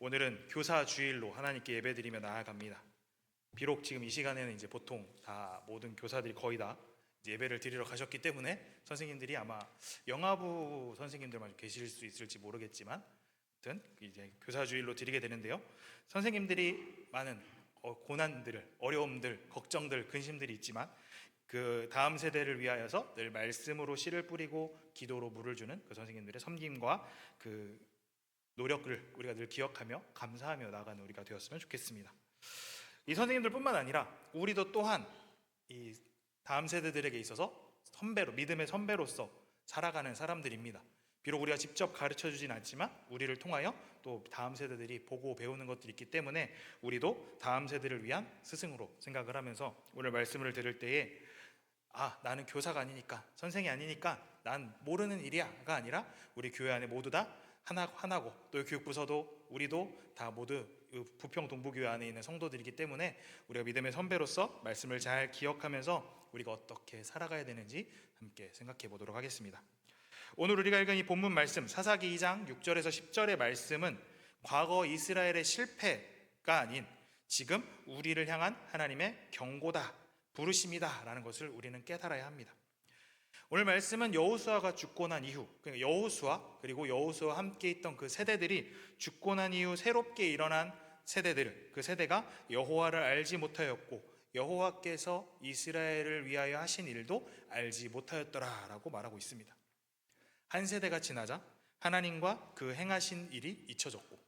오늘은 교사 주일로 하나님께 예배드리며 나아갑니다. 비록 지금 이 시간에는 이제 보통 다 모든 교사들이 거의 다 이제 예배를 드리러 가셨기 때문에 선생님들이 아마 영아부 선생님들만 계실 수 있을지 모르겠지만, 아무튼 이제 교사 주일로 드리게 되는데요. 선생님들이 많은 고난들을, 어려움들, 걱정들, 근심들이 있지만 그 다음 세대를 위하여서 늘 말씀으로 씨를 뿌리고 기도로 물을 주는 그 선생님들의 섬김과 그 노력을 우리가 늘 기억하며 감사하며 나아가는 우리가 되었으면 좋겠습니다. 이 선생님들뿐만 아니라 우리도 또한 이 다음 세대들에게 있어서 선배로, 믿음의 선배로서 살아가는 사람들입니다. 비록 우리가 직접 가르쳐 주진 않지만 우리를 통하여 또 다음 세대들이 보고 배우는 것들이 있기 때문에 우리도 다음 세대를 위한 스승으로 생각을 하면서 오늘 말씀을 들을 때에 나는 교사가 아니니까, 선생이 아니니까 난 모르는 일이야가 아니라 우리 교회 안에 모두 다 하나고 또 교육부서도 우리도 다 모두 부평 동부교회 안에 있는 성도들이기 때문에 우리가 믿음의 선배로서 말씀을 잘 기억하면서 우리가 어떻게 살아가야 되는지 함께 생각해 보도록 하겠습니다. 오늘 우리가 읽은 이 본문 말씀 사사기 2장 6절에서 10절의 말씀은 과거 이스라엘의 실패가 아닌 지금 우리를 향한 하나님의 경고다, 부르심이다 라는 것을 우리는 깨달아야 합니다. 오늘 말씀은 여호수아가 죽고 난 이후, 그러니까 여호수아 그리고 여호수아와 함께 있던 그 세대들이 죽고 난 이후 새롭게 일어난 세대들, 그 세대가 여호와를 알지 못하였고 여호와께서 이스라엘을 위하여 하신 일도 알지 못하였더라라고 말하고 있습니다. 한 세대가 지나자 하나님과 그 행하신 일이 잊혀졌고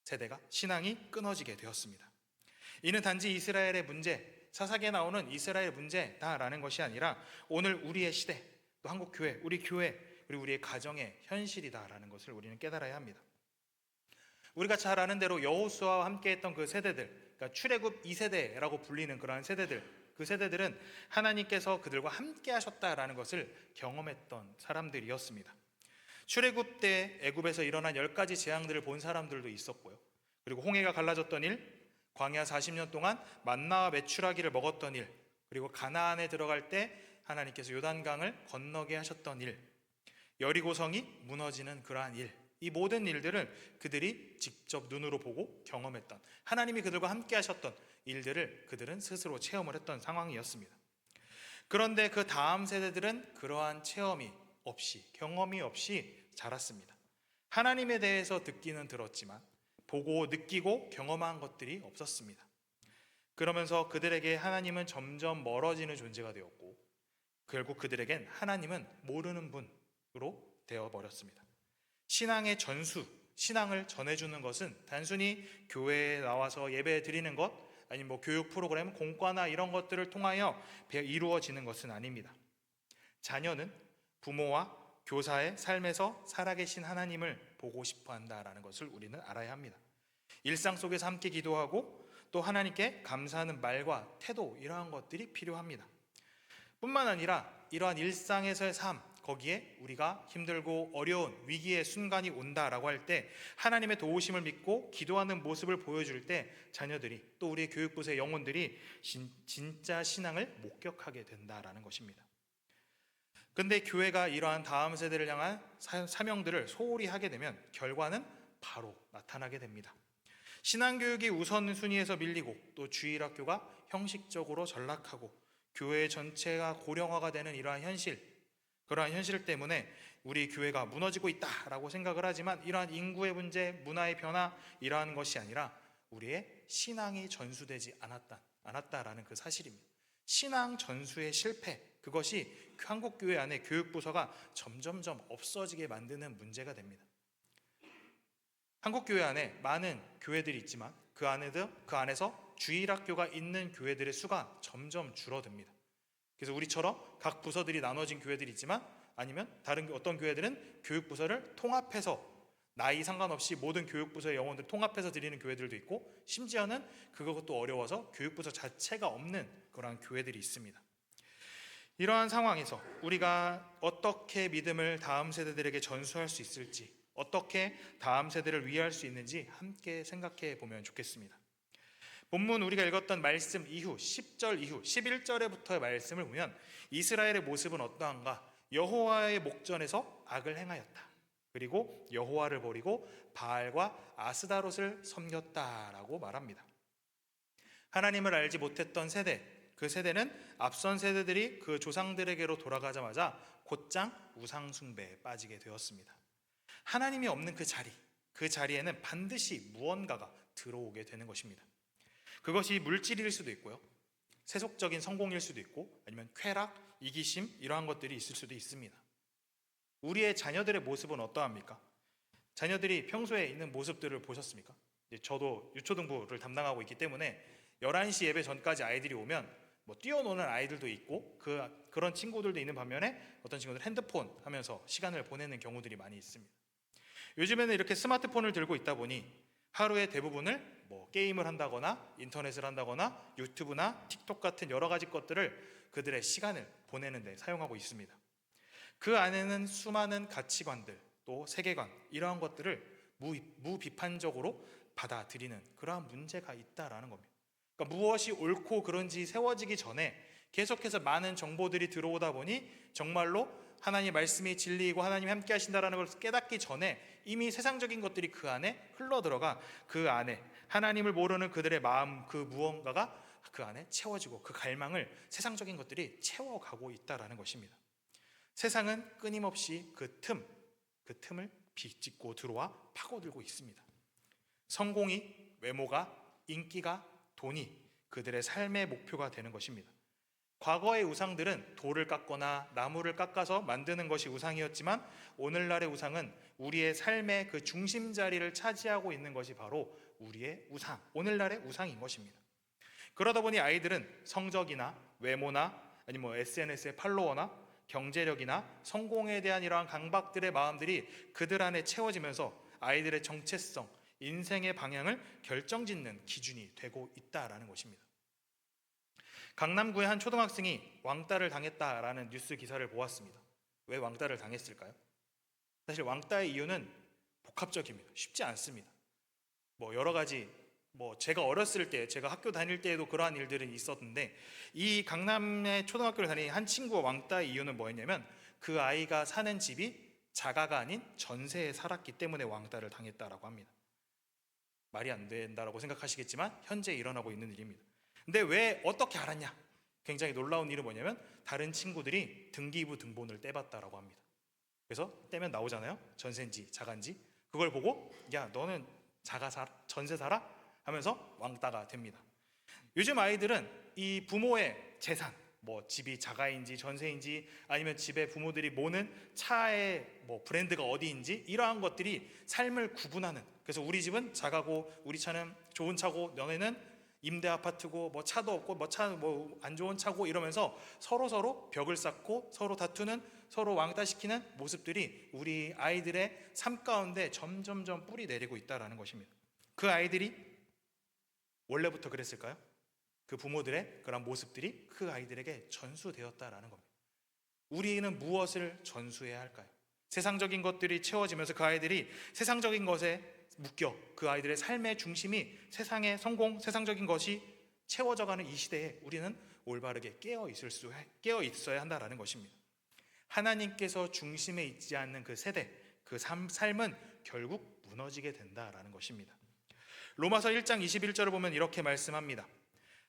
세대가 신앙이 끊어지게 되었습니다. 이는 단지 이스라엘의 문제, 사사기에 나오는 이스라엘 문제다라는 것이 아니라 오늘 우리의 시대, 또 한국교회, 우리 교회, 그리고 우리의 가정의 현실이다라는 것을 우리는 깨달아야 합니다. 우리가 잘 아는 대로 여호수아와 함께했던 그 세대들, 그러니까 출애굽 2세대라고 불리는 그러한 세대들, 그 세대들은 하나님께서 그들과 함께 하셨다라는 것을 경험했던 사람들이었습니다. 출애굽 때 애굽에서 일어난 10가지 재앙들을 본 사람들도 있었고요. 그리고 홍해가 갈라졌던 일, 광야 40년 동안 만나와 메추라기를 먹었던 일, 그리고 가나안에 들어갈 때 하나님께서 요단강을 건너게 하셨던 일, 여리고성이 무너지는 그러한 일, 이 모든 일들을 그들이 직접 눈으로 보고 경험했던, 하나님이 그들과 함께 하셨던 일들을 그들은 스스로 체험을 했던 상황이었습니다. 그런데 그 다음 세대들은 그러한 체험이 없이, 경험이 없이 자랐습니다. 하나님에 대해서 듣기는 들었지만 보고 느끼고 경험한 것들이 없었습니다. 그러면서 그들에게 하나님은 점점 멀어지는 존재가 되었고 결국 그들에겐 하나님은 모르는 분으로 되어버렸습니다. 신앙의 전수, 신앙을 전해주는 것은 단순히 교회에 나와서 예배 드리는 것, 아니면 교육 프로그램, 공과나 이런 것들을 통하여 이루어지는 것은 아닙니다. 자녀는 부모와 교사의 삶에서 살아계신 하나님을 보고 싶어 한다라는 것을 우리는 알아야 합니다. 일상 속에서 함께 기도하고 또 하나님께 감사하는 말과 태도, 이러한 것들이 필요합니다. 뿐만 아니라 이러한 일상에서의 삶, 거기에 우리가 힘들고 어려운 위기의 순간이 온다라고 할 때 하나님의 도우심을 믿고 기도하는 모습을 보여줄 때 자녀들이, 또 우리 교육부서의 영혼들이 진짜 신앙을 목격하게 된다라는 것입니다. 근데 교회가 이러한 다음 세대를 향한 사명들을 소홀히 하게 되면 결과는 바로 나타나게 됩니다. 신앙교육이 우선순위에서 밀리고 또 주일학교가 형식적으로 전락하고 교회 전체가 고령화가 되는 이러한 현실, 그러한 현실 때문에 우리 교회가 무너지고 있다라고 생각을 하지만 이러한 인구의 문제, 문화의 변화, 이러한 것이 아니라 우리의 신앙이 전수되지 않았다라는 그 사실입니다. 신앙 전수의 실패, 그것이 한국교회 안에 교육부서가 점점점 없어지게 만드는 문제가 됩니다. 한국교회 안에 많은 교회들이 있지만 그 안에서 주일학교가 있는 교회들의 수가 점점 줄어듭니다. 그래서 우리처럼 각 부서들이 나눠진 교회들이 있지만, 아니면 다른 어떤 교회들은 교육부서를 통합해서 나이 상관없이 모든 교육부서의 영혼들을 통합해서 드리는 교회들도 있고, 심지어는 그것도 어려워서 교육부서 자체가 없는 그러한 교회들이 있습니다. 이러한 상황에서 우리가 어떻게 믿음을 다음 세대들에게 전수할 수 있을지, 어떻게 다음 세대를 위할 수 있는지 함께 생각해 보면 좋겠습니다. 본문 우리가 읽었던 말씀 이후 10절 이후 11절에부터의 말씀을 보면 이스라엘의 모습은 어떠한가? 여호와의 목전에서 악을 행하였다. 그리고 여호와를 버리고 바알과 아스다롯을 섬겼다라고 말합니다. 하나님을 알지 못했던 세대, 그 세대는 앞선 세대들이 그 조상들에게로 돌아가자마자 곧장 우상 숭배에 빠지게 되었습니다. 하나님이 없는 그 자리에는 반드시 무언가가 들어오게 되는 것입니다. 그것이 물질일 수도 있고요, 세속적인 성공일 수도 있고, 아니면 쾌락, 이기심, 이러한 것들이 있을 수도 있습니다. 우리의 자녀들의 모습은 어떠합니까? 자녀들이 평소에 있는 모습들을 보셨습니까? 저도 유초등부를 담당하고 있기 때문에 11시 예배 전까지 아이들이 오면 뛰어노는 아이들도 있고 그런 친구들도 있는 반면에 어떤 친구들 핸드폰 하면서 시간을 보내는 경우들이 많이 있습니다. 요즘에는 이렇게 스마트폰을 들고 있다 보니 하루의 대부분을 게임을 한다거나 인터넷을 한다거나 유튜브나 틱톡 같은 여러 가지 것들을 그들의 시간을 보내는 데 사용하고 있습니다. 그 안에는 수많은 가치관들, 또 세계관, 이러한 것들을 무비판적으로 받아들이는 그러한 문제가 있다라는 겁니다. 그러니까 무엇이 옳고 그른지 세워지기 전에 계속해서 많은 정보들이 들어오다 보니 정말로 하나님 말씀이 진리이고 하나님이 함께 하신다라는 걸 깨닫기 전에 이미 세상적인 것들이 그 안에 흘러들어가 그 안에 하나님을 모르는 그들의 마음, 그 무언가가 그 안에 채워지고 그 갈망을 세상적인 것들이 채워가고 있다라는 것입니다. 세상은 끊임없이 그 틈을 비집고 들어와 파고들고 있습니다. 성공이, 외모가, 인기가, 돈이 그들의 삶의 목표가 되는 것입니다. 과거의 우상들은 돌을 깎거나 나무를 깎아서 만드는 것이 우상이었지만 오늘날의 우상은 우리의 삶의 그 중심 자리를 차지하고 있는 것이 바로 우리의 우상, 오늘날의 우상인 것입니다. 그러다 보니 아이들은 성적이나 외모나 아니면 SNS의 팔로워나 경제력이나 성공에 대한 이러한 강박들의 마음들이 그들 안에 채워지면서 아이들의 정체성, 인생의 방향을 결정짓는 기준이 되고 있다라는 것입니다. 강남구의 한 초등학생이 왕따를 당했다라는 뉴스 기사를 보았습니다. 왜 왕따를 당했을까요? 사실 왕따의 이유는 복합적입니다. 쉽지 않습니다. 여러 가지 제가 어렸을 때, 제가 학교 다닐 때에도 그러한 일들이 있었는데, 이 강남의 초등학교를 다니는 한 친구가 왕따의 이유는 뭐였냐면 그 아이가 사는 집이 자가가 아닌 전세에 살았기 때문에 왕따를 당했다라고 합니다. 말이 안 된다라고 생각하시겠지만 현재 일어나고 있는 일입니다. 근데 왜 어떻게 알았냐? 굉장히 놀라운 일은 뭐냐면 다른 친구들이 등기부 등본을 떼봤다라고 합니다. 그래서 떼면 나오잖아요. 전세인지 자가인지. 그걸 보고 야, 너는 전세 살아? 하면서 왕따가 됩니다. 요즘 아이들은 이 부모의 재산, 집이 자가인지 전세인지 아니면 집에 부모들이 모는 차의 브랜드가 어디인지 이러한 것들이 삶을 구분하는, 그래서 우리 집은 자가고 우리 차는 좋은 차고 너네는 임대 아파트고 차도 없고 차 안 좋은 차고 이러면서 서로 벽을 쌓고 서로 다투는, 서로 왕따시키는 모습들이 우리 아이들의 삶 가운데 점점점 뿌리 내리고 있다라는 것입니다. 그 아이들이 원래부터 그랬을까요? 그 부모들의 그런 모습들이 그 아이들에게 전수되었다라는 겁니다. 우리는 무엇을 전수해야 할까요? 세상적인 것들이 채워지면서 그 아이들이 세상적인 것에 묶여 그 아이들의 삶의 중심이 세상의 성공, 세상적인 것이 채워져가는 이 시대에 우리는 올바르게 깨어 있어야 한다라는 것입니다. 하나님께서 중심에 있지 않는 그 세대, 그 삶은 결국 무너지게 된다라는 것입니다. 로마서 1장 21절을 보면 이렇게 말씀합니다.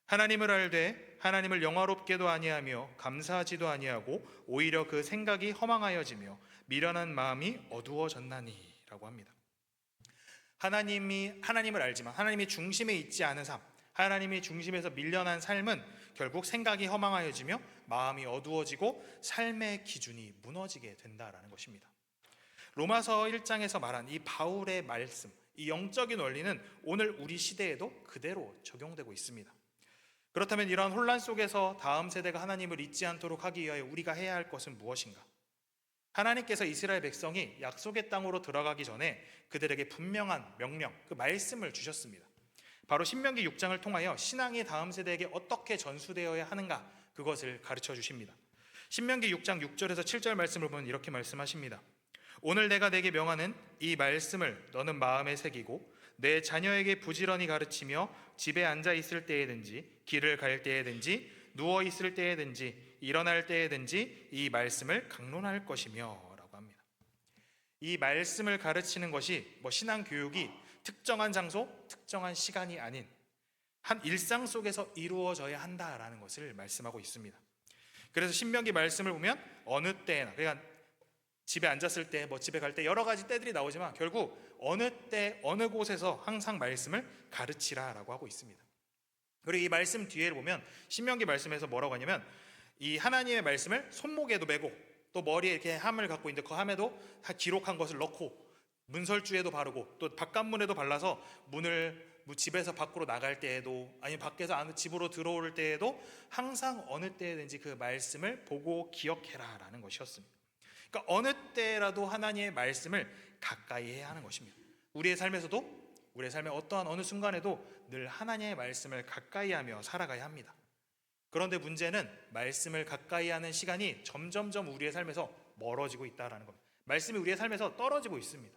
하나님을 알되 하나님을 영화롭게도 아니하며 감사하지도 아니하고 오히려 그 생각이 허망하여지며 미련한 마음이 어두워졌나니 라고 합니다. 하나님을 알지만 하나님이 중심에 있지 않은 삶, 하나님이 중심에서 밀려난 삶은 결국 생각이 허망하여지며 마음이 어두워지고 삶의 기준이 무너지게 된다라는 것입니다. 로마서 1장에서 말한 이 바울의 말씀, 이 영적인 원리는 오늘 우리 시대에도 그대로 적용되고 있습니다. 그렇다면 이러한 혼란 속에서 다음 세대가 하나님을 잊지 않도록 하기 위하여 우리가 해야 할 것은 무엇인가? 하나님께서 이스라엘 백성이 약속의 땅으로 들어가기 전에 그들에게 분명한 명령, 그 말씀을 주셨습니다. 바로 신명기 6장을 통하여 신앙이 다음 세대에게 어떻게 전수되어야 하는가, 그것을 가르쳐 주십니다. 신명기 6장 6절에서 7절 말씀을 보면 이렇게 말씀하십니다. 오늘 내가 내게 명하는 이 말씀을 너는 마음에 새기고 내 자녀에게 부지런히 가르치며 집에 앉아 있을 때에든지 길을 갈 때에든지 누워 있을 때에든지 일어날 때에든지 이 말씀을 강론할 것이며 라고 합니다. 이 말씀을 가르치는 것이 신앙 교육이 특정한 장소, 특정한 시간이 아닌 한 일상 속에서 이루어져야 한다라는 것을 말씀하고 있습니다. 그래서 신명기 말씀을 보면 어느 때나, 그러니까 집에 앉았을 때, 집에 갈 때 여러 가지 때들이 나오지만 결국 어느 때 어느 곳에서 항상 말씀을 가르치라라고 하고 있습니다. 그리고 이 말씀 뒤에 보면 신명기 말씀에서 뭐라고 하냐면 이 하나님의 말씀을 손목에도 메고 또 머리에 이렇게 함을 갖고 있는데 그 함에도 다 기록한 것을 넣고 문설주에도 바르고 또 바깥문에도 발라서 문을 집에서 밖으로 나갈 때에도 아니면 밖에서 집으로 들어올 때에도 항상 어느 때든지 그 말씀을 보고 기억해라라는 것이었습니다. 그러니까 어느 때라도 하나님의 말씀을 가까이 해야 하는 것입니다. 우리의 삶에서도 우리의 삶의 어떠한 어느 순간에도 늘 하나님의 말씀을 가까이 하며 살아가야 합니다. 그런데 문제는 말씀을 가까이 하는 시간이 점점점 우리의 삶에서 멀어지고 있다는 겁니다. 말씀이 우리의 삶에서 떨어지고 있습니다.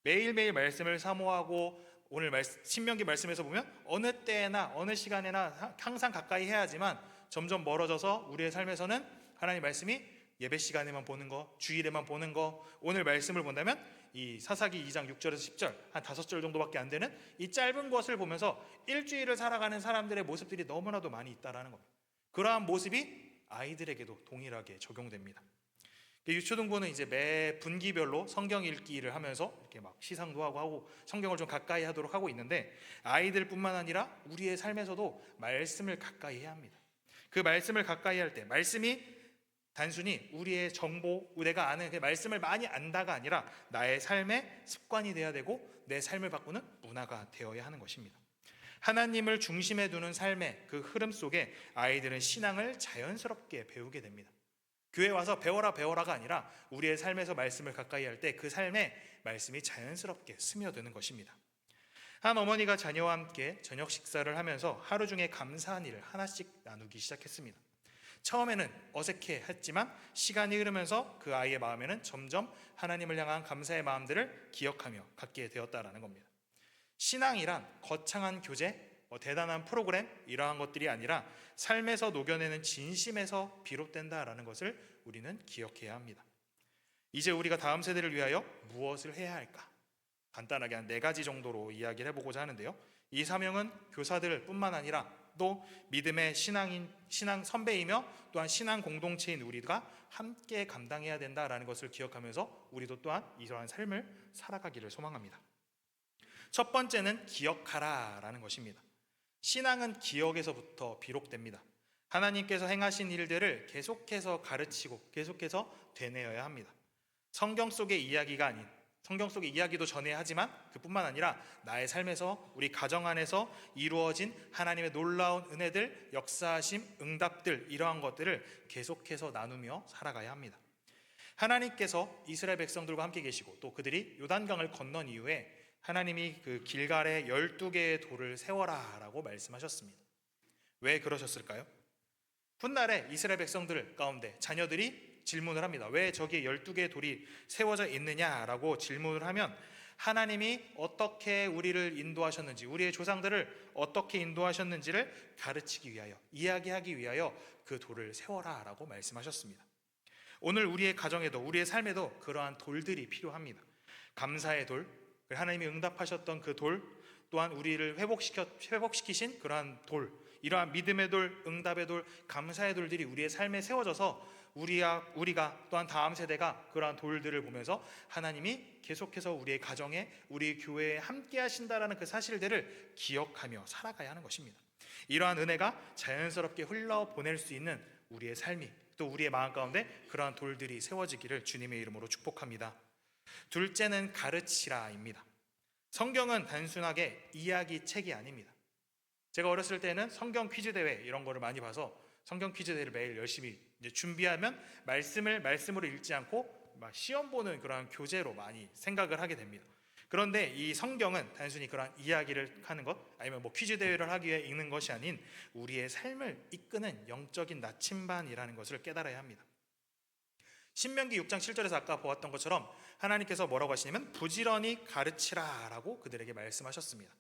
매일매일 말씀을 사모하고 오늘 신명기 말씀에서 보면 어느 때나 어느 시간에나 항상 가까이 해야지만 점점 멀어져서 우리의 삶에서는 하나님 말씀이 예배 시간에만 보는 거, 주일에만 보는 거, 오늘 말씀을 본다면 이 사사기 2장 6절에서 10절 한 5절 정도밖에 안 되는 이 짧은 것을 보면서 일주일을 살아가는 사람들의 모습들이 너무나도 많이 있다라는 겁니다. 그러한 모습이 아이들에게도 동일하게 적용됩니다. 유초등부는 이제 매 분기별로 성경 읽기를 하면서 이렇게 막 시상도 하고 성경을 좀 가까이 하도록 하고 있는데 아이들뿐만 아니라 우리의 삶에서도 말씀을 가까이 해야 합니다. 그 말씀을 가까이 할 때 말씀이 단순히 우리의 정보, 내가 아는 그 말씀을 많이 안다가 아니라 나의 삶의 습관이 되어야 되고 내 삶을 바꾸는 문화가 되어야 하는 것입니다. 하나님을 중심에 두는 삶의 그 흐름 속에 아이들은 신앙을 자연스럽게 배우게 됩니다. 교회 와서 배워라가 아니라 우리의 삶에서 말씀을 가까이 할 때 그 삶에 말씀이 자연스럽게 스며드는 것입니다. 한 어머니가 자녀와 함께 저녁 식사를 하면서 하루 중에 감사한 일을 하나씩 나누기 시작했습니다. 처음에는 어색해했지만 시간이 흐르면서 그 아이의 마음에는 점점 하나님을 향한 감사의 마음들을 기억하며 갖게 되었다라는 겁니다. 신앙이란 거창한 교제, 대단한 프로그램 이러한 것들이 아니라 삶에서 녹여내는 진심에서 비롯된다라는 것을 우리는 기억해야 합니다. 이제 우리가 다음 세대를 위하여 무엇을 해야 할까? 간단하게 한 4가지 정도로 이야기를 해보고자 하는데요. 이 사명은 교사들 뿐만 아니라 또 믿음의 신앙 선배이며 또한 신앙 공동체인 우리가 함께 감당해야 된다라는 것을 기억하면서 우리도 또한 이러한 삶을 살아가기를 소망합니다. 첫 번째는 기억하라라는 것입니다. 신앙은 기억에서부터 비록됩니다. 하나님께서 행하신 일들을 계속해서 가르치고 계속해서 되뇌어야 합니다. 성경 속의 이야기가 아닌 성경 속의 이야기도 전해야 하지만 그뿐만 아니라 나의 삶에서 우리 가정 안에서 이루어진 하나님의 놀라운 은혜들, 역사하심, 응답들 이러한 것들을 계속해서 나누며 살아가야 합니다. 하나님께서 이스라엘 백성들과 함께 계시고 또 그들이 요단강을 건넌 이후에 하나님이 그 길갈에 12개의 돌을 세워라 라고 말씀하셨습니다. 왜 그러셨을까요? 훗날에 이스라엘 백성들 가운데 자녀들이 질문을 합니다. 왜 저기에 12개의 돌이 세워져 있느냐라고 질문을 하면 하나님이 어떻게 우리를 인도하셨는지, 우리의 조상들을 어떻게 인도하셨는지를 가르치기 위하여, 이야기하기 위하여 그 돌을 세워라 라고 말씀하셨습니다. 오늘 우리의 가정에도 우리의 삶에도 그러한 돌들이 필요합니다. 감사의 돌, 하나님이 응답하셨던 그 돌, 또한 우리를 회복시키신 그러한 돌, 이러한 믿음의 돌, 응답의 돌, 감사의 돌들이 우리의 삶에 세워져서 우리가 또한 다음 세대가 그러한 돌들을 보면서 하나님이 계속해서 우리의 가정에, 우리 교회에 함께 하신다라는 그 사실들을 기억하며 살아가야 하는 것입니다. 이러한 은혜가 자연스럽게 흘러보낼 수 있는 우리의 삶이, 또 우리의 마음 가운데 그러한 돌들이 세워지기를 주님의 이름으로 축복합니다. 둘째는 가르치라입니다. 성경은 단순하게 이야기책이 아닙니다. 제가 어렸을 때는 성경 퀴즈 대회 이런 거를 많이 봐서 성경 퀴즈 대회를 매일 열심히 이제 준비하면 말씀으로 읽지 않고 막 시험 보는 그런 교재로 많이 생각을 하게 됩니다. 그런데 이 성경은 단순히 그런 이야기를 하는 것 아니면 퀴즈 대회를 하기 위해 읽는 것이 아닌 우리의 삶을 이끄는 영적인 나침반이라는 것을 깨달아야 합니다. 신명기 6장 7절에서 아까 보았던 것처럼 하나님께서 뭐라고 하시냐면 부지런히 가르치라라고 그들에게 말씀하셨습니다.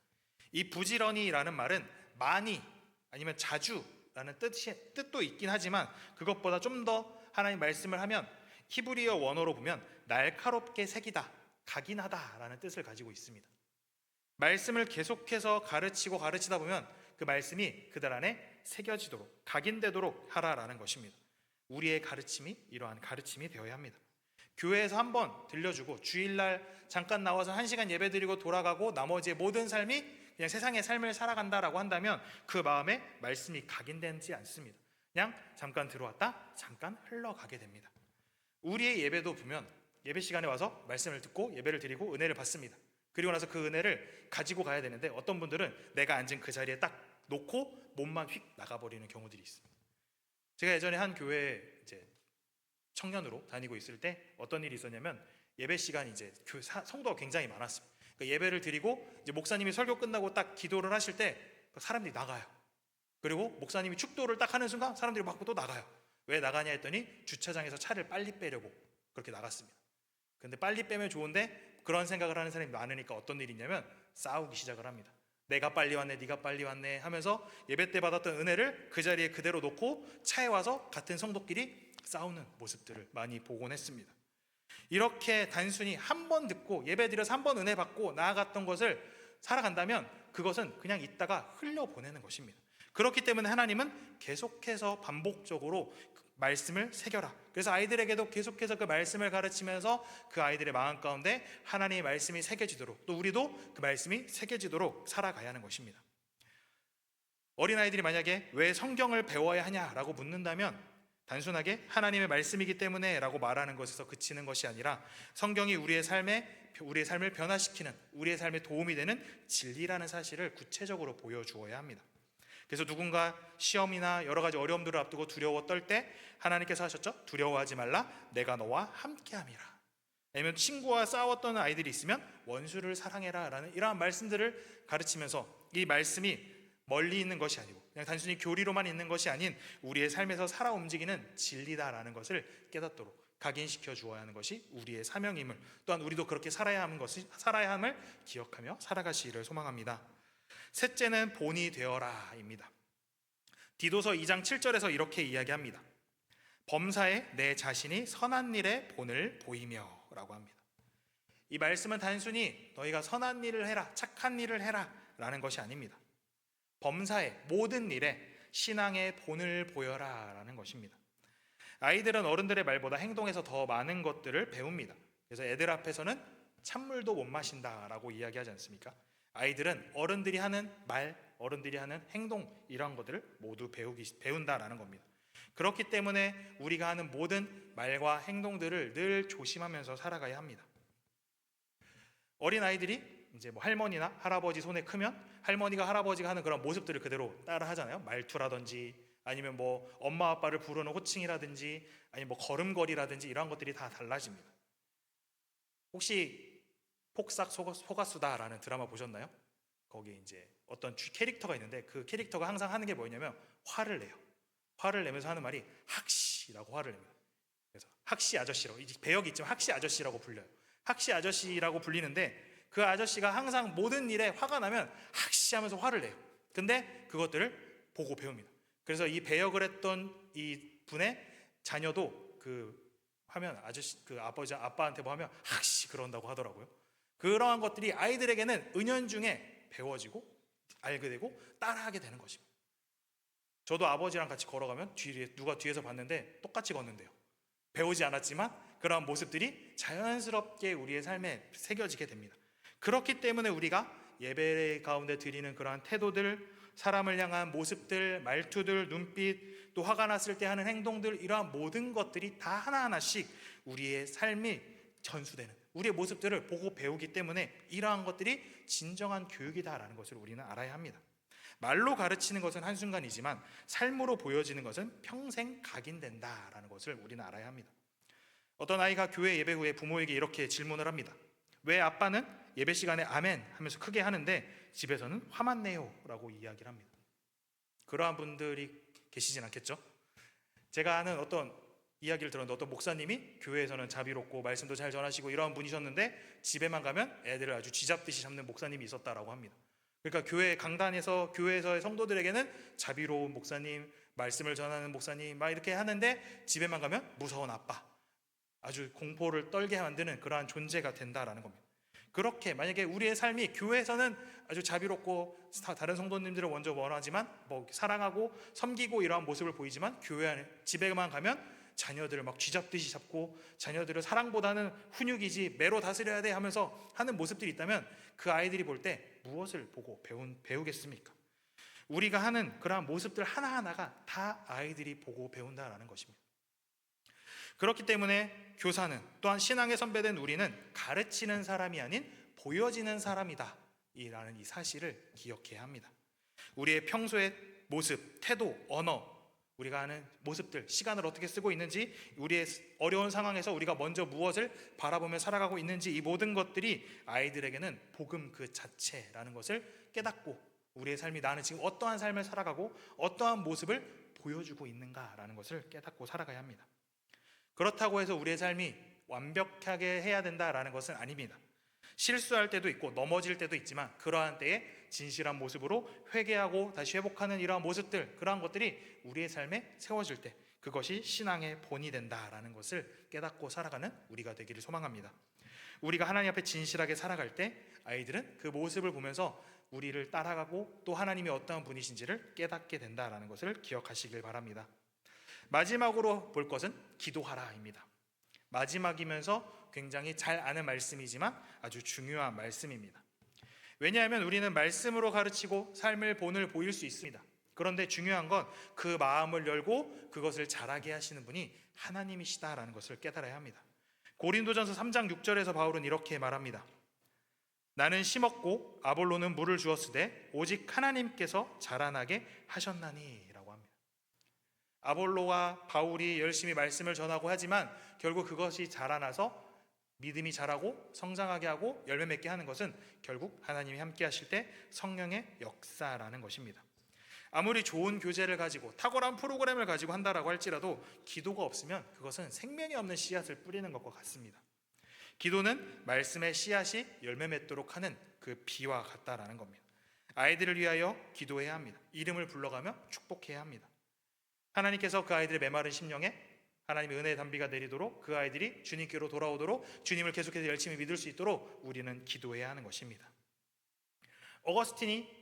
이 부지런히라는 말은 많이 아니면 자주라는 뜻도 있긴 하지만 그것보다 좀 더 하나님 말씀을 하면 히브리어 원어로 보면 날카롭게 새기다, 각인하다라는 뜻을 가지고 있습니다. 말씀을 계속해서 가르치다 보면 그 말씀이 그들 안에 새겨지도록, 각인되도록 하라라는 것입니다. 우리의 가르침이 이러한 가르침이 되어야 합니다. 교회에서 한번 들려주고 주일날 잠깐 나와서 1시간 예배드리고 돌아가고 나머지의 모든 삶이 그냥 세상의 삶을 살아간다라고 한다면 그 마음에 말씀이 각인되지 않습니다. 그냥 잠깐 들어왔다 잠깐 흘러가게 됩니다. 우리의 예배도 보면 예배 시간에 와서 말씀을 듣고 예배를 드리고 은혜를 받습니다. 그리고 나서 그 은혜를 가지고 가야 되는데 어떤 분들은 내가 앉은 그 자리에 딱 놓고 몸만 휙 나가버리는 경우들이 있습니다. 제가 예전에 한 교회에 이제 청년으로 다니고 있을 때 어떤 일이 있었냐면 예배 시간이 이제 성도가 굉장히 많았습니다. 그러니까 예배를 드리고 이제 목사님이 설교 끝나고 딱 기도를 하실 때 사람들이 나가요. 그리고 목사님이 축도를 딱 하는 순간 사람들이 막 또 나가요. 왜 나가냐 했더니 주차장에서 차를 빨리 빼려고 그렇게 나갔습니다. 근데 빨리 빼면 좋은데 그런 생각을 하는 사람이 많으니까 어떤 일이 있냐면 싸우기 시작을 합니다. 내가 빨리 왔네, 네가 빨리 왔네 하면서 예배 때 받았던 은혜를 그 자리에 그대로 놓고 차에 와서 같은 성도끼리 싸우는 모습들을 많이 보곤 했습니다. 이렇게 단순히 한 번 듣고 예배 드려서 한 번 은혜 받고 나아갔던 것을 살아간다면 그것은 그냥 있다가 흘려보내는 것입니다. 그렇기 때문에 하나님은 계속해서 반복적으로 말씀을 새겨라. 그래서 아이들에게도 계속해서 그 말씀을 가르치면서 그 아이들의 마음 가운데 하나님의 말씀이 새겨지도록, 또 우리도 그 말씀이 새겨지도록 살아가야 하는 것입니다. 어린아이들이 만약에 왜 성경을 배워야 하냐라고 묻는다면 단순하게 하나님의 말씀이기 때문에 라고 말하는 것에서 그치는 것이 아니라 성경이 우리의 삶을 변화시키는, 우리의 삶에 도움이 되는 진리라는 사실을 구체적으로 보여주어야 합니다. 그래서 누군가 시험이나 여러 가지 어려움들을 앞두고 두려워 떨 때 하나님께서 하셨죠? 두려워하지 말라, 내가 너와 함께함이라. 아니면 친구와 싸웠던 아이들이 있으면 원수를 사랑해라 라는 이러한 말씀들을 가르치면서 이 말씀이 멀리 있는 것이 아니고 그냥 단순히 교리로만 있는 것이 아닌 우리의 삶에서 살아 움직이는 진리다라는 것을 깨닫도록 각인시켜 주어야 하는 것이 우리의 사명임을, 또한 우리도 그렇게 살아야 함을 기억하며 살아가시기를 소망합니다. 셋째는 본이 되어라입니다. 디도서 2장 7절에서 이렇게 이야기합니다. 범사에 내 자신이 선한 일에 본을 보이며 라고 합니다. 이 말씀은 단순히 너희가 선한 일을 해라, 착한 일을 해라 라는 것이 아닙니다. 범사에, 모든 일에 신앙의 본을 보여라 라는 것입니다. 아이들은 어른들의 말보다 행동에서 더 많은 것들을 배웁니다. 그래서 애들 앞에서는 찬물도 못 마신다 라고 이야기하지 않습니까? 아이들은 어른들이 하는 말, 어른들이 하는 행동, 이런 것들을 모두 배운다라는 겁니다. 그렇기 때문에 우리가 하는 모든 말과 행동들을 늘 조심하면서 살아가야 합니다. 어린아이들이 이제 뭐 할머니나 할아버지 손에 크면 할머니가 할아버지가 하는 그런 모습들을 그대로 따라 하잖아요. 말투라든지 아니면 뭐 엄마 아빠를 부르는 호칭이라든지 아니면 뭐 걸음걸이라든지 이런 것들이 다 달라집니다. 혹시 폭삭 속았수다라는 드라마 보셨나요? 거기 이제 어떤 캐릭터가 있는데 그 캐릭터가 항상 하는 게 뭐냐면 화를 내요. 화를 내면서 하는 말이 학시라고 화를 냅니다. 그래서 학시 아저씨라고, 이제 배역이 있지만 학시 아저씨라고 불려요. 학시 아저씨라고 불리는데 그 아저씨가 항상 모든 일에 화가 나면 학시 하면서 화를 내요. 근데 그것들을 보고 배웁니다. 그래서 이 배역을 했던 이 분의 자녀도 그 하면 아저씨, 그 아빠한테 뭐 하면 학시 그런다고 하더라고요. 그러한 것들이 아이들에게는 은연중에 배워지고 알게 되고 따라하게 되는 것입니다. 저도 아버지랑 같이 걸어가면 누가 뒤에서 봤는데 똑같이 걷는데요. 배우지 않았지만 그러한 모습들이 자연스럽게 우리의 삶에 새겨지게 됩니다. 그렇기 때문에 우리가 예배 가운데 드리는 그러한 태도들, 사람을 향한 모습들, 말투들, 눈빛, 또 화가 났을 때 하는 행동들, 이러한 모든 것들이 다 하나하나씩 우리의 삶이 전수되는, 우리의 모습들을 보고 배우기 때문에 이러한 것들이 진정한 교육이다라는 것을 우리는 알아야 합니다. 말로 가르치는 것은 한순간이지만 삶으로 보여지는 것은 평생 각인된다라는 것을 우리는 알아야 합니다. 어떤 아이가 교회 예배 후에 부모에게 이렇게 질문을 합니다. 왜 아빠는 예배 시간에 아멘 하면서 크게 하는데 집에서는 화만 내요? 라고 이야기를 합니다. 그러한 분들이 계시진 않겠죠? 제가 아는 어떤 이야기를 들었는데 어떤 목사님이 교회에서는 자비롭고 말씀도 잘 전하시고 이러한 분이셨는데 집에만 가면 애들을 아주 쥐잡듯이 잡는 목사님이 있었다라고 합니다. 그러니까 교회 강단에서, 교회에서의 성도들에게는 자비로운 목사님, 말씀을 전하는 목사님 막 이렇게 하는데 집에만 가면 무서운 아빠, 아주 공포를 떨게 만드는 그러한 존재가 된다라는 겁니다. 그렇게 만약에 우리의 삶이 교회에서는 아주 자비롭고 다른 성도님들을 먼저 원하지만 사랑하고 섬기고 이러한 모습을 보이지만 교회 안에 집에만 가면 자녀들을 막 쥐잡듯이 잡고 자녀들을 사랑보다는 훈육이지 매로 다스려야 돼 하면서 하는 모습들이 있다면 그 아이들이 볼 때 무엇을 보고 배우겠습니까? 우리가 하는 그러한 모습들 하나하나가 다 아이들이 보고 배운다라는 것입니다. 그렇기 때문에 교사는 또한 신앙의 선배된 우리는 가르치는 사람이 아닌 보여지는 사람이다 라는 이 사실을 기억해야 합니다. 우리의 평소의 모습, 태도, 언어, 우리가 하는 모습들, 시간을 어떻게 쓰고 있는지, 우리의 어려운 상황에서 우리가 먼저 무엇을 바라보며 살아가고 있는지, 이 모든 것들이 아이들에게는 복음 그 자체라는 것을 깨닫고 우리의 삶이 나는 지금 어떠한 삶을 살아가고 어떠한 모습을 보여주고 있는가라는 것을 깨닫고 살아가야 합니다. 그렇다고 해서 우리의 삶이 완벽하게 해야 된다라는 것은 아닙니다. 실수할 때도 있고 넘어질 때도 있지만 그러한 때에 진실한 모습으로 회개하고 다시 회복하는 이러한 모습들, 그러한 것들이 우리의 삶에 세워질 때 그것이 신앙의 본이 된다라는 것을 깨닫고 살아가는 우리가 되기를 소망합니다. 우리가 하나님 앞에 진실하게 살아갈 때 아이들은 그 모습을 보면서 우리를 따라가고 또 하나님이 어떠한 분이신지를 깨닫게 된다라는 것을 기억하시길 바랍니다. 마지막으로 볼 것은 기도하라입니다. 마지막이면서 굉장히 잘 아는 말씀이지만 아주 중요한 말씀입니다. 왜냐하면 우리는 말씀으로 가르치고 삶의 본을 보일 수 있습니다. 그런데 중요한 건 그 마음을 열고 그것을 자라게 하시는 분이 하나님이시다라는 것을 깨달아야 합니다. 고린도전서 3장 6절에서 바울은 이렇게 말합니다. 나는 심었고 아볼로는 물을 주었으되 오직 하나님께서 자라나게 하셨나니 라고 합니다. 아볼로와 바울이 열심히 말씀을 전하고 하지만 결국 그것이 자라나서 믿음이 자라고 성장하게 하고 열매 맺게 하는 것은 결국 하나님이 함께 하실 때 성령의 역사라는 것입니다. 아무리 좋은 교재를 가지고 탁월한 프로그램을 가지고 한다라고 할지라도 기도가 없으면 그것은 생명이 없는 씨앗을 뿌리는 것과 같습니다. 기도는 말씀의 씨앗이 열매 맺도록 하는 그 비와 같다라는 겁니다. 아이들을 위하여 기도해야 합니다. 이름을 불러가며 축복해야 합니다. 하나님께서 그 아이들의 메마른 심령에 하나님의 은혜의 단비가 내리도록 그 아이들이 주님께로 돌아오도록 주님을 계속해서 열심히 믿을 수 있도록 우리는 기도해야 하는 것입니다. 어거스틴이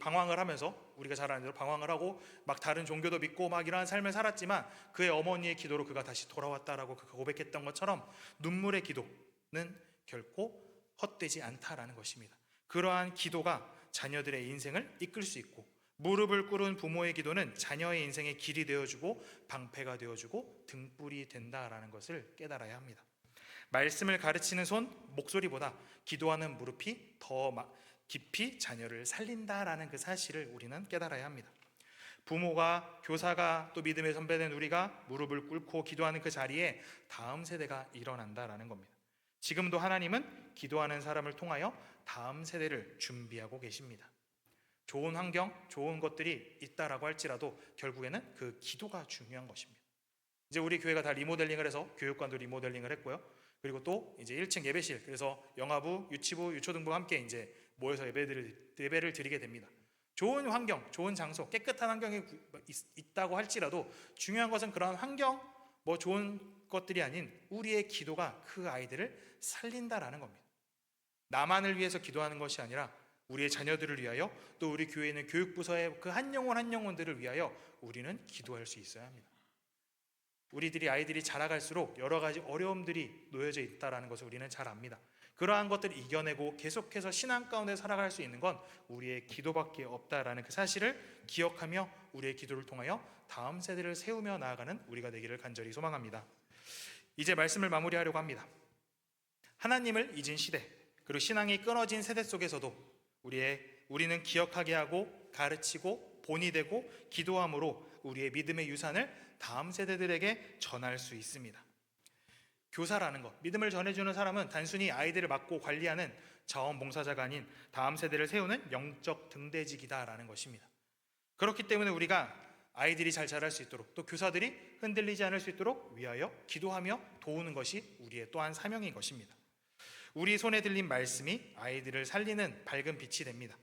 방황을 하면서 우리가 잘 아는 대로 방황을 하고 막 다른 종교도 믿고 막 이러한 삶을 살았지만 그의 어머니의 기도로 그가 다시 돌아왔다라고 그가 고백했던 것처럼 눈물의 기도는 결코 헛되지 않다라는 것입니다. 그러한 기도가 자녀들의 인생을 이끌 수 있고 무릎을 꿇은 부모의 기도는 자녀의 인생의 길이 되어주고 방패가 되어주고 등불이 된다라는 것을 깨달아야 합니다. 말씀을 가르치는 손, 목소리보다 기도하는 무릎이 더 깊이 자녀를 살린다라는 그 사실을 우리는 깨달아야 합니다. 부모가, 교사가, 또 믿음의 선배된 우리가 무릎을 꿇고 기도하는 그 자리에 다음 세대가 일어난다라는 겁니다. 지금도 하나님은 기도하는 사람을 통하여 다음 세대를 준비하고 계십니다. 좋은 환경, 좋은 것들이 있다라고 할지라도 결국에는 그 기도가 중요한 것입니다. 이제 우리 교회가 다 리모델링을 해서 교육관도 리모델링을 했고요. 그리고 또 이제 1층 예배실, 그래서 영아부, 유치부, 유초등부가 함께 이제 모여서 예배를 드리게 됩니다. 좋은 환경, 좋은 장소, 깨끗한 환경이 있다고 할지라도 중요한 것은 그런 환경, 좋은 것들이 아닌 우리의 기도가 그 아이들을 살린다라는 겁니다. 나만을 위해서 기도하는 것이 아니라 우리의 자녀들을 위하여 또 우리 교회에 있는 교육부서의 그 한 영혼 한 영혼들을 위하여 우리는 기도할 수 있어야 합니다. 아이들이 자라갈수록 여러 가지 어려움들이 놓여져 있다는 것을 우리는 잘 압니다. 그러한 것들을 이겨내고 계속해서 신앙 가운데 살아갈 수 있는 건 우리의 기도밖에 없다라는 그 사실을 기억하며 우리의 기도를 통하여 다음 세대를 세우며 나아가는 우리가 되기를 간절히 소망합니다. 이제 말씀을 마무리하려고 합니다. 하나님을 잊은 시대, 그리고 신앙이 끊어진 세대 속에서도 우리는 기억하게 하고 가르치고 본이 되고 기도함으로 우리의 믿음의 유산을 다음 세대들에게 전할 수 있습니다. 교사라는 것, 믿음을 전해주는 사람은 단순히 아이들을 맡고 관리하는 자원봉사자가 아닌 다음 세대를 세우는 영적 등대직이다라는 것입니다. 그렇기 때문에 우리가 아이들이 잘 자랄 수 있도록 또 교사들이 흔들리지 않을 수 있도록 위하여 기도하며 도우는 것이 우리의 또한 사명인 것입니다. 우리 손에 들린 말씀이 아이들을 살리는 밝은 빛이 됩니다.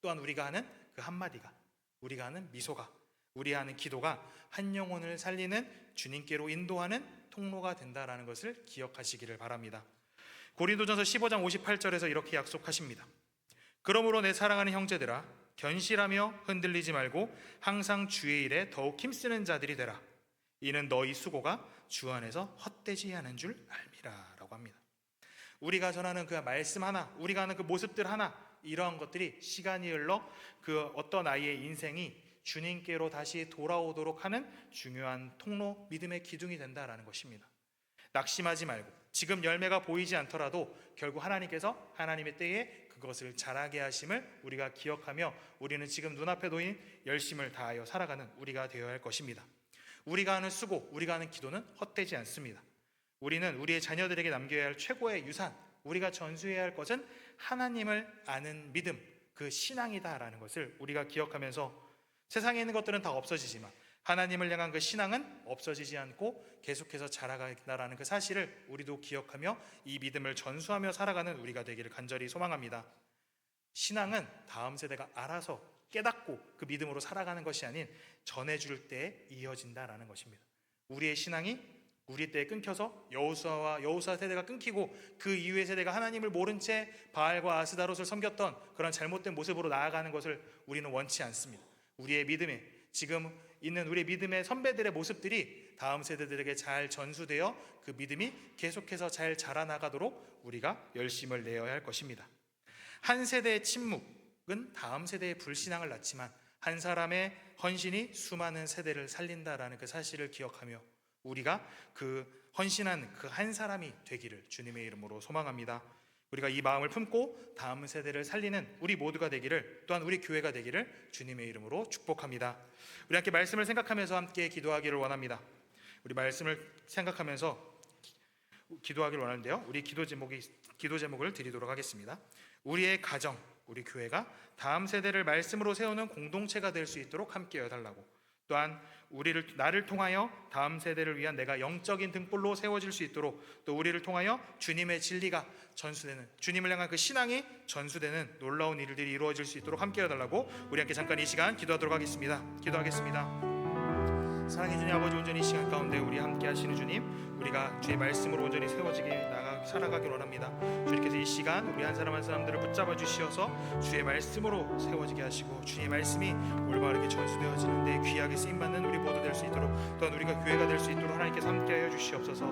또한 우리가 하는 그 한마디가, 우리가 하는 미소가 우리 하는 기도가 한 영혼을 살리는 주님께로 인도하는 통로가 된다라는 것을 기억하시기를 바랍니다. 고린도전서 15장 58절에서 이렇게 약속하십니다. 그러므로 내 사랑하는 형제들아, 견실하며 흔들리지 말고 항상 주의 일에 더욱 힘쓰는 자들이 되라. 이는 너희 수고가 주 안에서 헛되지 않은 줄 알미라 라고 합니다. 우리가 전하는 그 말씀 하나, 우리가 하는 그 모습들 하나, 이러한 것들이 시간이 흘러 그 어떤 아이의 인생이 주님께로 다시 돌아오도록 하는 중요한 통로, 믿음의 기둥이 된다라는 것입니다. 낙심하지 말고, 지금 열매가 보이지 않더라도 결국 하나님께서 하나님의 때에 그것을 자라게 하심을 우리가 기억하며 우리는 지금 눈앞에 놓인 열심을 다하여 살아가는 우리가 되어야 할 것입니다. 우리가 하는 수고, 우리가 하는 기도는 헛되지 않습니다. 우리는 우리의 자녀들에게 남겨야 할 최고의 유산, 우리가 전수해야 할 것은 하나님을 아는 믿음, 그 신앙이다라는 것을 우리가 기억하면서 세상에 있는 것들은 다 없어지지만 하나님을 향한 그 신앙은 없어지지 않고 계속해서 자라간다라는 그 사실을 우리도 기억하며 이 믿음을 전수하며 살아가는 우리가 되기를 간절히 소망합니다. 신앙은 다음 세대가 알아서 깨닫고 그 믿음으로 살아가는 것이 아닌 전해줄 때 이어진다라는 것입니다. 우리의 신앙이 우리 때에 끊겨서 여호수아 세대가 끊기고 그 이후의 세대가 하나님을 모른 채 바알과 아스다롯을 섬겼던 그런 잘못된 모습으로 나아가는 것을 우리는 원치 않습니다. 우리의 믿음에 지금 있는 우리 믿음의 선배들의 모습들이 다음 세대들에게 잘 전수되어 그 믿음이 계속해서 잘 자라나가도록 우리가 열심을 내어야 할 것입니다. 한 세대의 침묵은 다음 세대의 불신앙을 낳지만 한 사람의 헌신이 수많은 세대를 살린다라는 그 사실을 기억하며 우리가 그 헌신한 그 한 사람이 되기를 주님의 이름으로 소망합니다. 우리가 이 마음을 품고 다음 세대를 살리는 우리 모두가 되기를, 또한 우리 교회가 되기를 주님의 이름으로 축복합니다. 우리 함께 말씀을 생각하면서 함께 기도하기를 원합니다. 우리 말씀을 생각하면서 기도하기를 원하는데요, 우리 기도 제목을 드리도록 하겠습니다. 우리의 가정, 우리 교회가 다음 세대를 말씀으로 세우는 공동체가 될 수 있도록 함께해 달라고, 또한 나를 통하여 다음 세대를 위한 내가 영적인 등불로 세워질 수 있도록, 또 우리를 통하여 주님의 진리가 전수되는, 주님을 향한 그 신앙이 전수되는 놀라운 일들이 이루어질 수 있도록 함께해 달라고 우리 함께 잠깐 이 시간 기도하도록 하겠습니다. 기도하겠습니다. 사랑해 주님 아버지, 온전히 이 시간 가운데 우리 함께 하시는 주님, 우리가 주의 말씀으로 온전히 세워지게 살아가길 원합니다. 주님께서 이 시간 우리 한 사람 한 사람들을 붙잡아 주시어서 주의 말씀으로 세워지게 하시고 주의 말씀이 올바르게 전수되어지는데 귀하게 쓰임받는 우리 모두 될 수 있도록, 또한 우리가 교회가 될 수 있도록 하나님께서 함께하여 주시옵소서.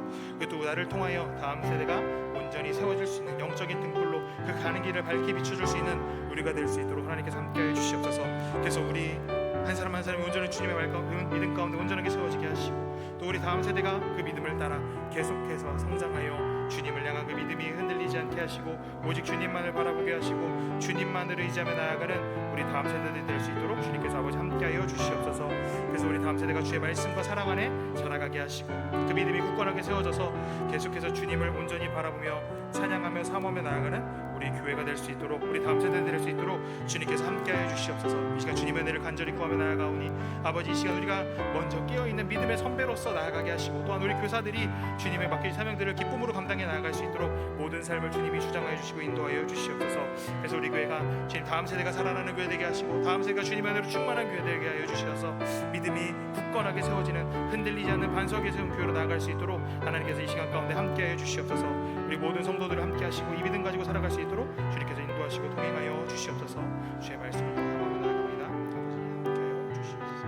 또 나를 통하여 다음 세대가 온전히 세워질 수 있는 영적인 등불로 그 가는 길을 밝게 비춰줄 수 있는 우리가 될 수 있도록 하나님께서 함께하여 주시옵소서. 그래서 우리 한 사람 한 사람이 온전히 주님의 믿음 가운데 온전하게 세워지게 하시고, 또 우리 다음 세대가 그 믿음을 따라 계속해서 성장하여 주님을 향한 그 믿음이 흔들리지 않게 하시고 오직 주님만을 바라보게 하시고 주님만을 의지하며 나아가는 우리 다음 세대들이 될 수 있도록 주님께서 아버지 함께하여 주시옵소서. 그래서 우리 다음 세대가 주의 말씀과 사랑 안에 자라가게 하시고 그 믿음이 굳건하게 세워져서 계속해서 주님을 온전히 바라보며 찬양하며 사모하며 나아가는 우리 교회가 될 수 있도록, 우리 다음 세대들이 될 수 있도록 주님께서 함께하여 주시옵소서. 이 시간 주님의 은혜를 간절히 구하며 나아가오니 아버지, 이 시간 우리가 먼저 깨어있는 믿음의 선배로서 나아가게 하시고, 또한 우리 교사들이 주님의 맡긴 사명들을 기쁨으로 감당해 나아갈 수 있도록 모든 삶을 주님이 주장하여 주시고 인도하여 주시옵소서. 그래서 우리 교회가 주님 다음 세대가 살아나는 교회 되게 하시고 다음 세대가 주님의 은혜로 충만한 교회 되게 하여 주시어서 믿음이 굳건하게 세워지는, 흔들리지 않는 반석에 세운 교회로 나아갈 수 있도록 하나님께서 이 시간 가운데 함께하여 주시옵소서. 우리 모든 성도들을 함께 하시고 이 믿음 가지고 살아갈 수 있도록 주님께서 인도하시고 동행하여 주시옵소서. 주의 말씀을 통하여 나아갑니다. 아버지 함께하여 주시옵소서.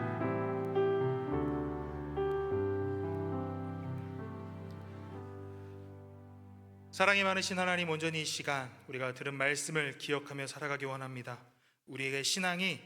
사랑이 많으신 하나님, 온전히 이 시간 우리가 들은 말씀을 기억하며 살아가기 원합니다. 우리에게 신앙이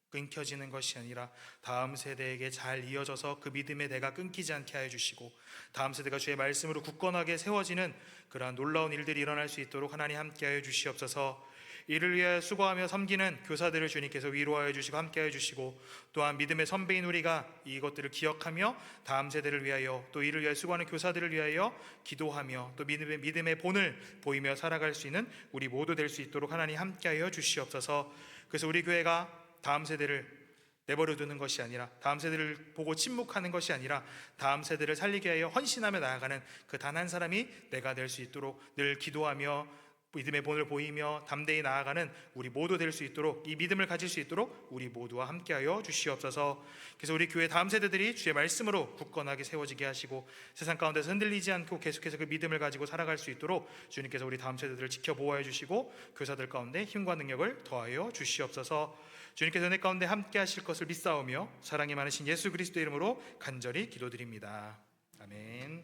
끊겨지는 것이 아니라 다음 세대에게 잘 이어져서 그 믿음의 대가 끊기지 않게 하여 주시고 다음 세대가 주의 말씀으로 굳건하게 세워지는 그러한 놀라운 일들이 일어날 수 있도록 하나님 함께하여 주시옵소서. 이를 위해 수고하며 섬기는 교사들을 주님께서 위로하여 주시고 함께하여 주시고, 또한 믿음의 선배인 우리가 이것들을 기억하며 다음 세대를 위하여, 또 이를 위해 수고하는 교사들을 위하여 기도하며 또 믿음의 본을 보이며 살아갈 수 있는 우리 모두 될 수 있도록 하나님 함께하여 주시옵소서. 그래서 우리 교회가 다음 세대를 내버려 두는 것이 아니라, 다음 세대를 보고 침묵하는 것이 아니라 다음 세대를 살리게 하여 헌신하며 나아가는 그 단 한 사람이 내가 될 수 있도록 늘 기도하며 믿음의 본을 보이며 담대히 나아가는 우리 모두 될 수 있도록, 이 믿음을 가질 수 있도록 우리 모두와 함께하여 주시옵소서. 그래서 우리 교회 다음 세대들이 주의 말씀으로 굳건하게 세워지게 하시고 세상 가운데서 흔들리지 않고 계속해서 그 믿음을 가지고 살아갈 수 있도록 주님께서 우리 다음 세대들을 지켜보호해 주시고 교사들 가운데 힘과 능력을 더하여 주시옵소서. 주님께서 내 가운데 함께 하실 것을 믿사오며 사랑이 많으신 예수 그리스도 이름으로 간절히 기도드립니다. 아멘.